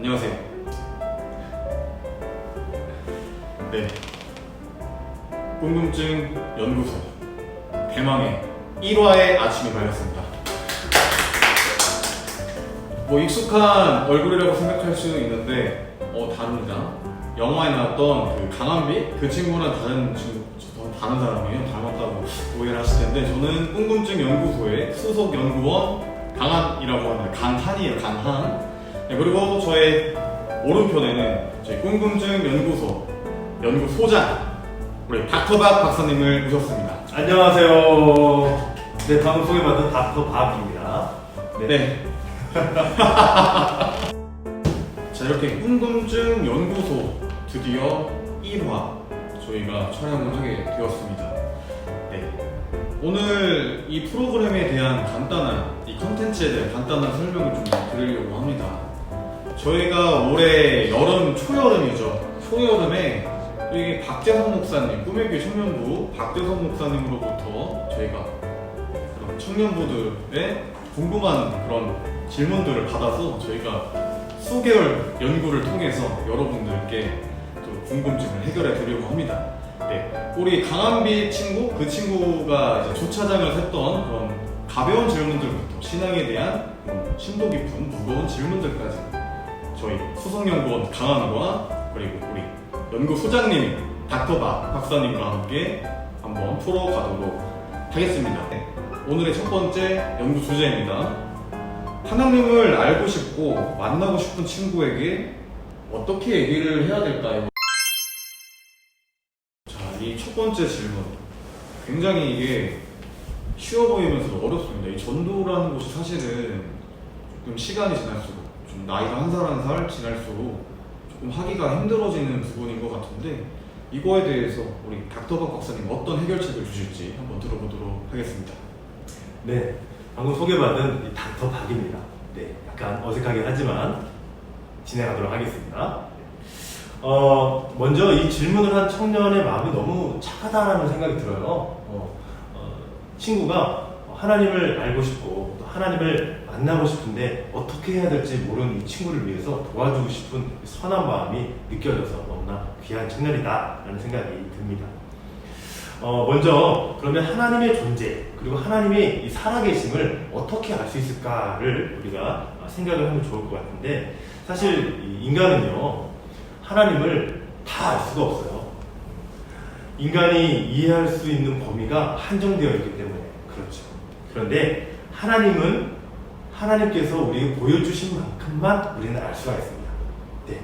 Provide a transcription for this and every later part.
안녕하세요. 네, 궁금증 연구소 대망의 1화의 아침이 밝았습니다. 뭐 익숙한 얼굴이라고 생각할 수 있는데 다릅니다. 영화에 나왔던 그 강한비? 그 친구랑 다른 사람이에요. 닮았다고 오해를 하실 텐데, 저는 궁금증 연구소의 수석 연구원 강한이라고 합니다. 강한이에요, 강한. 네, 그리고 저의 오른편에는 저희 궁금증 연구소 연구소장 우리 닥터박 박사님을 모셨습니다. 안녕하세요. 네, 방금 소개받은 닥터박입니다. 네. 자, 이렇게 궁금증 연구소 드디어 1화 저희가 촬영을 하게 되었습니다. 네. 오늘 이 프로그램에 대한 이 컨텐츠에 대한 간단한 설명을 좀 드리려고 합니다. 저희가 올해 초여름이죠. 초여름에 여기 박재선 목사님, 꿈의 교회 청년부 박재선 목사님으로부터 저희가 그런 청년부들의 궁금한 그런 질문들을 받아서 저희가 수개월 연구를 통해서 여러분들께 좀 궁금증을 해결해 드리려고 합니다. 네, 우리 강한비 친구, 그 친구가 이제 주차장을 샜던 그런 가벼운 질문들부터 신앙에 대한 심도 깊은 무거운 질문들까지 저희 수석연구원 강한과 그리고 우리 연구소장님 닥터박 박사님과 함께 한번 풀어가도록 하겠습니다. 네, 오늘의 첫 번째 연구 주제입니다. 하나님을 알고 싶고 만나고 싶은 친구에게 어떻게 얘기를 해야 될까요? 자, 이 첫 번째 질문, 굉장히 이게 쉬워 보이면서도 어렵습니다. 이 전도라는 것이 사실은 조금 시간이 지날수록, 좀 나이가 한 살 한 살 지날수록 조금 하기가 힘들어지는 부분인 것 같은데, 이거에 대해서 우리 닥터박 박사님 어떤 해결책을 주실지 한번 들어보도록 하겠습니다. 네, 방금 소개받은 이 닥터박입니다. 네, 약간 어색하긴 하지만 진행하도록 하겠습니다. 먼저 이 질문을 한 청년의 마음이 너무 착하다라는 생각이 들어요. 친구가 하나님을 알고 싶고 또 하나님을 만나고 싶은데 어떻게 해야 될지 모르는 이 친구를 위해서 도와주고 싶은 선한 마음이 느껴져서 너무나 귀한 청년이다라는 생각이 듭니다. 먼저 그러면 하나님의 존재 그리고 하나님의 이 살아계심을 어떻게 알 수 있을까를 우리가 생각을 하면 좋을 것 같은데, 사실 인간은요 하나님을 다 알 수가 없어요. 인간이 이해할 수 있는 범위가 한정되어 있기 때문에 그렇죠. 그런데 하나님께서 우리에게 보여주신 만큼만 우리는 알 수가 있습니다. 네.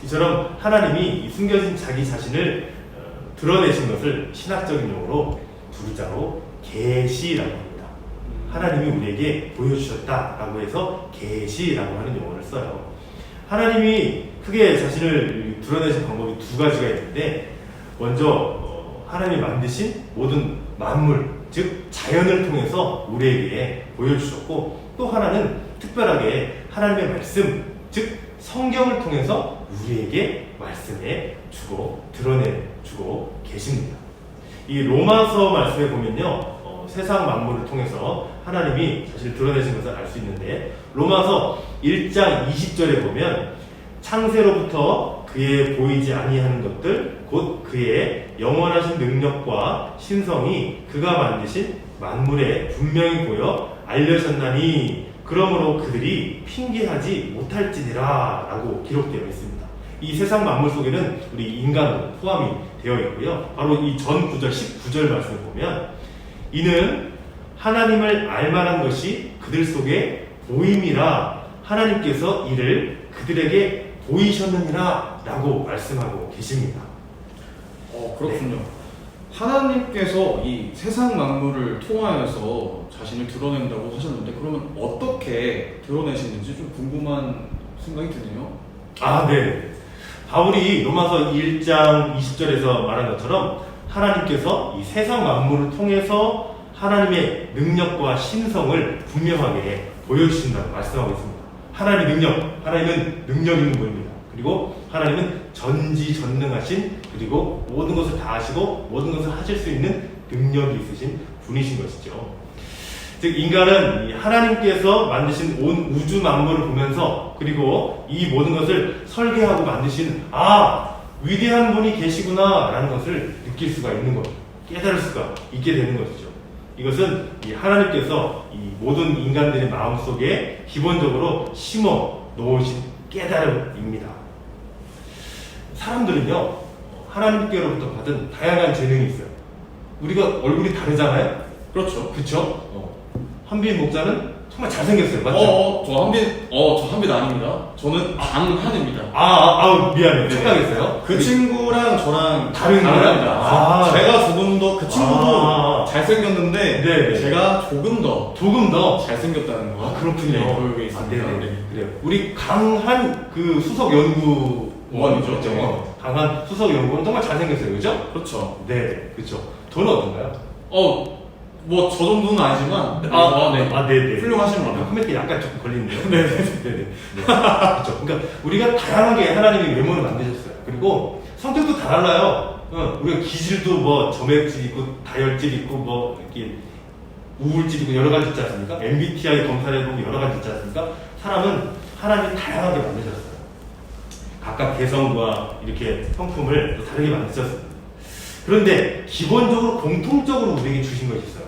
이처럼 하나님이 숨겨진 자기 자신을 드러내신 것을 신학적인 용어로 두 글자로 계시라고 합니다. 하나님이 우리에게 보여주셨다라고 해서 계시라고 하는 용어를 써요. 하나님이 크게 자신을 드러내신 방법이 두 가지가 있는데, 먼저 하나님이 만드신 모든 만물, 즉 자연을 통해서 우리에게 보여주셨고, 또 하나는 특별하게 하나님의 말씀, 즉 성경을 통해서 우리에게 말씀해 주고 드러내주고 계십니다. 이 로마서 말씀에 보면요, 세상 만물을 통해서 하나님이 자신을 드러내신 것을 알 수 있는데, 로마서 1장 20절에 보면 창세로부터 그의 보이지 아니하는 것들 곧 그의 영원하신 능력과 신성이 그가 만드신 만물에 분명히 보여 알려졌나니 그러므로 그들이 핑계하지 못할지니라 라고 기록되어 있습니다. 이 세상 만물 속에는 우리 인간도 포함이 되어 있고요. 바로 이 전 구절 19절 말씀을 보면 이는 하나님을 알만한 것이 그들 속에 보임이라 하나님께서 이를 그들에게 보이셨느니라 라고 말씀하고 계십니다. 그렇군요. 네. 하나님께서 이 세상 만물을 통하여서 자신을 드러낸다고 하셨는데, 그러면 어떻게 드러내시는지 좀 궁금한 생각이 드네요. 네. 바울이 로마서 1장 20절에서 말한 것처럼 하나님께서 이 세상 만물을 통해서 하나님의 능력과 신성을 분명하게 보여주신다고 말씀하고 있습니다. 하나님은 능력 있는 분입니다. 그리고 하나님은 전지전능하신, 그리고 모든 것을 다 하시고 모든 것을 하실 수 있는 능력이 있으신 분이신 것이죠. 즉 인간은 이 하나님께서 만드신 온 우주 만물을 보면서 그리고 이 모든 것을 설계하고 만드신 위대한 분이 계시구나라는 것을 느낄 수가 있는 것, 깨달을 수가 있게 되는 것이죠. 이것은 이 하나님께서 이 모든 인간들의 마음속에 기본적으로 심어 놓으신 깨달음입니다. 사람들은요, 하나님께로부터 받은 다양한 재능이 있어요. 우리가 얼굴이 다르잖아요? 그렇죠. 그쵸? 한빈 목사는 정말 잘생겼어요. 맞죠? 저 한빈 아닙니다. 저는 강한입니다. 미안해요. 네. 착각했어요. 그 친구랑 저랑 다른 거예요? 다릅니다. 제가 조금 더, 그 친구도 잘생겼는데, 네. 제가 조금 더 잘생겼다는 거. 그렇군요. 네, 교육에 있습니다. 네. 그래요. 우리 강한 그 수석 연구원이죠. 그렇죠. 네. 강한 수석 연구원 정말 잘생겼어요. 그죠? 그렇죠. 네. 그렇죠. 저는 어떤가요? 뭐, 저 정도는 아니지만, 네. 훌륭하신 분이요. 코멘트 약간 조금 걸리는데요. 네네. 그렇죠. 그러니까 우리가 다양하게 하나님이 외모를 만드셨어요. 그리고 성격도 다 달라요. 우리가 기질도 뭐 점액질 있고 다혈질 있고 뭐 이렇게 우울질 있고 여러 가지 있지 않습니까? MBTI 검사를 해보면 여러 가지 있지 않습니까? 사람은 하나님이 다양하게 만드셨어요. 각각 개성과 이렇게 성품을 또 다르게 만드셨습니다. 그런데 기본적으로 공통적으로 우리에게 주신 것이 있어요.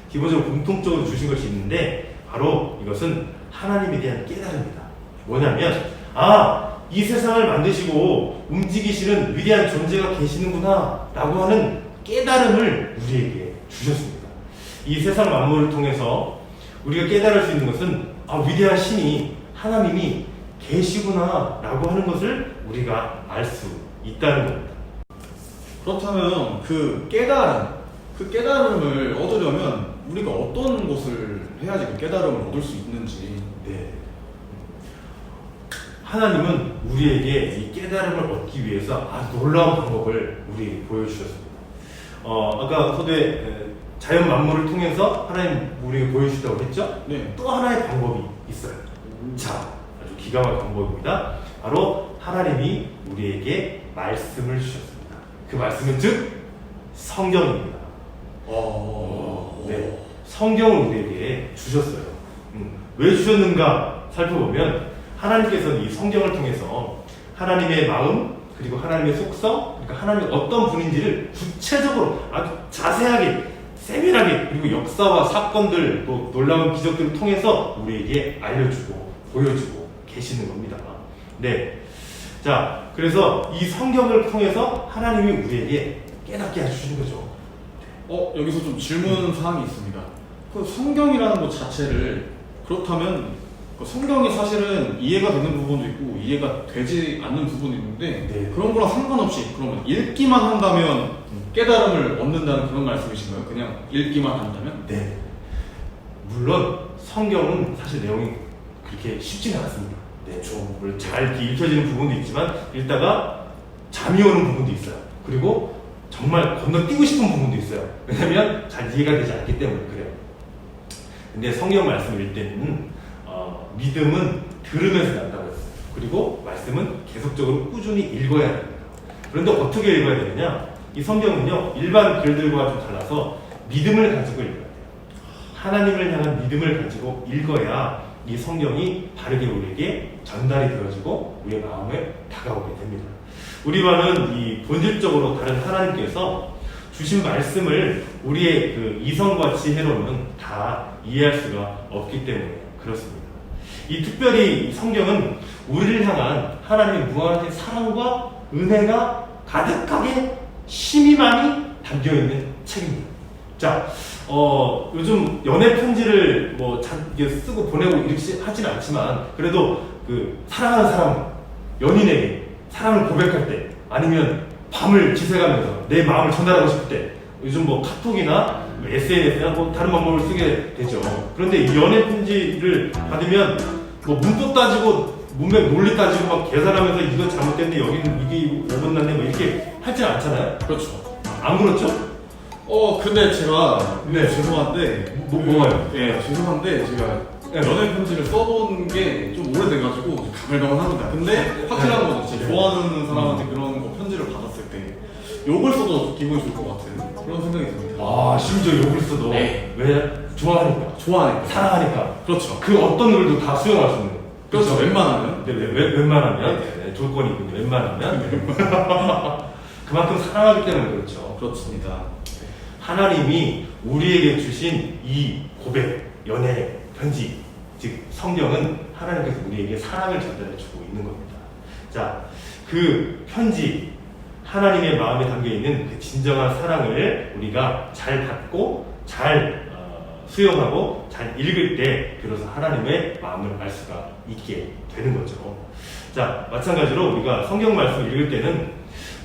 기본적으로 공통적으로 주신 것이 있는데 바로 이것은 하나님에 대한 깨달음입니다. 뭐냐면 이 세상을 만드시고 움직이시는 위대한 존재가 계시는구나 라고 하는 깨달음을 우리에게 주셨습니다. 이 세상 만물을 통해서 우리가 깨달을 수 있는 것은 위대한 신이 하나님이 계시구나 라고 하는 것을 우리가 알 수 있다는 겁니다. 그렇다면 그 깨달음을 얻으려면 우리가 어떤 것을 해야지 그 깨달음을 얻을 수 있는지. 네. 하나님은 우리에게 이 깨달음을 얻기 위해서 아주 놀라운 방법을 우리에게 보여주셨습니다. 아까 서두에 자연 만물을 통해서 하나님 우리에게 보여주셨다고 했죠? 네. 또 하나의 방법이 있어요. 자, 아주 기가 막힌 방법입니다. 바로 하나님이 우리에게 말씀을 주셨습니다. 그 말씀은 즉 성경입니다. 네, 성경을 우리에게 주셨어요. 왜 주셨는가 살펴보면 하나님께서는 이 성경을 통해서 하나님의 마음 그리고 하나님의 속성, 그러니까 하나님이 어떤 분인지를 구체적으로 아주 자세하게 세밀하게 그리고 역사와 사건들 또 놀라운 기적들을 통해서 우리에게 알려주고 보여주고 계시는 겁니다. 네. 자, 그래서 이 성경을 통해서 하나님이 우리에게 깨닫게 해주시는 거죠. 여기서 좀 질문 사항이 있습니다. 그 성경이라는 것 자체를 그렇다면 그 성경이 사실은 이해가 되는 부분도 있고 이해가 되지 않는 부분이 있는데 네. 그런 거랑 상관없이 그러면 읽기만 한다면 깨달음을 얻는다는 그런 말씀이신가요? 그냥 읽기만 한다면? 네. 물론 성경은 사실 내용이 그렇게 쉽지는 않습니다. 네, 좀 잘 이렇게 읽혀지는 부분도 있지만 읽다가 잠이 오는 부분도 있어요. 그리고 정말 건너뛰고 싶은 부분도 있어요. 왜냐하면 잘 이해가 되지 않기 때문에 그래요. 근데 성경 말씀을 읽을 때는 믿음은 들으면서 난다고 했어요. 그리고 말씀은 계속적으로 꾸준히 읽어야 됩니다. 그런데 어떻게 읽어야 되느냐? 이 성경은요 일반 글들과 좀 달라서 믿음을 가지고 읽어야 돼요. 하나님을 향한 믿음을 가지고 읽어야 이 성경이 바르게 우리에게 전달이 되어지고 우리의 마음에 다가오게 됩니다. 우리와는 이 본질적으로 다른 하나님께서 주신 말씀을 우리의 그 이성과 지혜로는 다 이해할 수가 없기 때문에 그렇습니다. 이 특별히 성경은 우리를 향한 하나님의 무한한 사랑과 은혜가 가득하게 심히 많이 담겨있는 책입니다. 자, 요즘 연애 편지를 뭐 쓰고 보내고 이렇게 하지는 않지만 그래도 그 사랑하는 사람, 연인에게 사랑을 고백할 때 아니면 밤을 지새가면서 내 마음을 전달하고 싶을 때 요즘 뭐 카톡이나 SNS나 뭐 다른 방법을 쓰게 되죠. 그런데 이 연애 편지를 받으면 뭐 문법 따지고 문맥 논리 따지고 막 계산하면서 이건 잘못됐네 여기는 이게 어긋났네 뭐 이렇게 하지 않잖아요. 그렇죠. 안 그렇죠? 근데 제가 죄송한데 뭐가요? 예, 죄송한데 제가 연애 편지를 써본 게 좀 오래돼가지고 좀 가물가물합니다. 근데 확실한 거죠. 제가 좋아하는 사람한테 그런 거 편지를 받았을 때 욕을 써도 기분이 좋을 것 같은 그런 생각이 듭니다. 아, 심지어 욕을 써도 네. 왜? 좋아하니까, 좋아하니까. 사랑하니까. 그렇죠. 그 어떤 글도 다 수용할 수 있는. 그렇죠. 웬만하면. 네, 웬만하면 네, 조건이군요. 웬만하면 그만큼 사랑하기 때문에 그렇죠. 그렇습니다. 하나님이 우리에게 주신 이 고백, 연애, 편지, 즉 성경은 하나님께서 우리에게 사랑을 전달해주고 있는 겁니다. 자, 그 편지, 하나님의 마음에 담겨 있는 그 진정한 사랑을 우리가 잘 받고 잘 수용하고 잘 읽을 때 비로소 하나님의 마음을 알 수가 있게 되는 거죠. 자, 마찬가지로 우리가 성경 말씀을 읽을 때는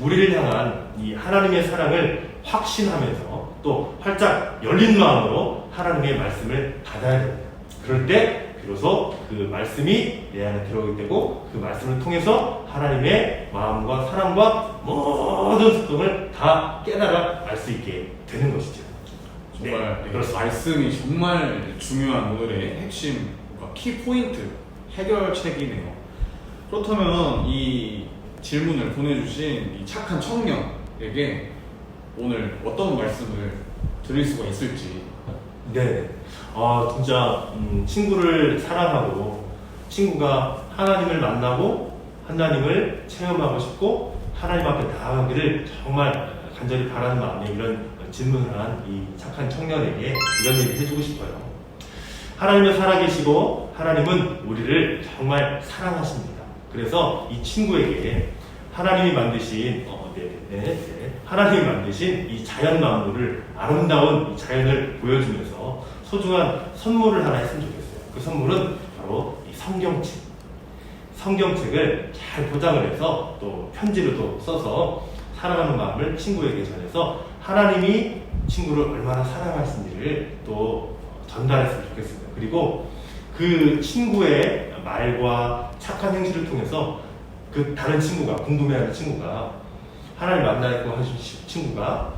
우리를 향한 이 하나님의 사랑을 확신하면서 또 활짝 열린 마음으로 하나님의 말씀을 받아야 됩니다. 그럴 때 비로소 그 말씀이 내 안에 들어오게 되고 그 말씀을 통해서 하나님의 마음과 사랑과 모든 속성을 다 깨달아 알 수 있게 되는 것이죠. 정말 네, 그렇습니다. 말씀이 정말 중요한 오늘의 핵심 키포인트 해결책이네요. 그렇다면 이 질문을 보내주신 이 착한 청년에게 오늘 어떤 말씀을 드릴 수가 있을지. 네, 진짜 친구를 사랑하고 친구가 하나님을 만나고 하나님을 체험하고 싶고 하나님 앞에 나아가기를 정말 간절히 바라는 마음에 이런 질문을 한 이 착한 청년에게 이런 얘기를 해주고 싶어요. 하나님은 살아계시고 하나님은 우리를 정말 사랑하십니다. 그래서 이 친구에게 하나님이 만드신 하나님이 만드신 이 자연 만물을 아름다운 이 자연을 보여주면서 소중한 선물을 하나 했으면 좋겠어요. 그 선물은 바로 이 성경책. 성경책을 잘 포장을 해서 또 편지로 또 써서 사랑하는 마음을 친구에게 전해서 하나님이 친구를 얼마나 사랑하시는지를 또 전달했으면 좋겠습니다. 그리고 그 친구의 말과 착한 행실을 통해서 그 다른 친구가, 궁금해하는 친구가, 하나님 만나고 하신 친구가,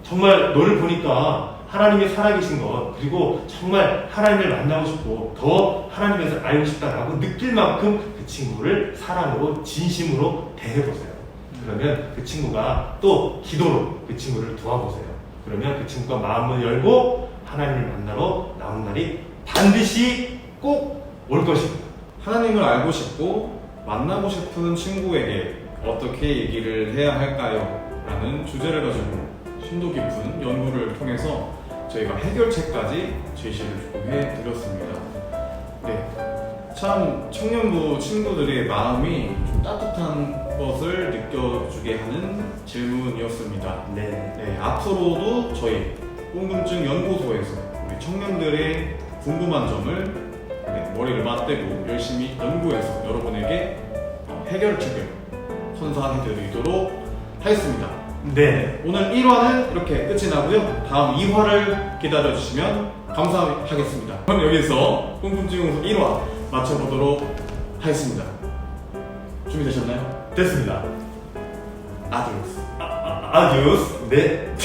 정말 너를 보니까 하나님이 살아계신 것, 그리고 정말 하나님을 만나고 싶고 더 하나님에서 알고 싶다라고 느낄 만큼 그 친구를 사랑으로 진심으로 대해보세요. 그러면 그 친구가 또 기도로 그 친구를 도와보세요. 그러면 그 친구가 마음을 열고 하나님을 만나러 나온 날이 반드시 꼭 올 것입니다. 하나님을 알고 싶고 만나고 싶은 친구에게 어떻게 얘기를 해야 할까요? 라는 주제를 가지고 심도 깊은 연구를 통해서 저희가 해결책까지 제시를 조금 해드렸습니다. 네, 참 청년부 친구들의 마음이 좀 따뜻한 것을 느껴주게 하는 질문이었습니다. 네. 앞으로도 저희 궁금증 연구소에서 우리 청년들의 궁금한 점을 머리를 맞대고 열심히 연구해서 여러분에게 해결책을 선사해드리도록 하겠습니다. 네. 오늘 1화는 이렇게 끝이 나고요. 다음 2화를 기다려주시면 감사하겠습니다. 그럼 여기서 궁금증 연구소 1화 마쳐보도록 하겠습니다. 준비되셨나요? 됐습니다. 아디오스. 아디오스. 네.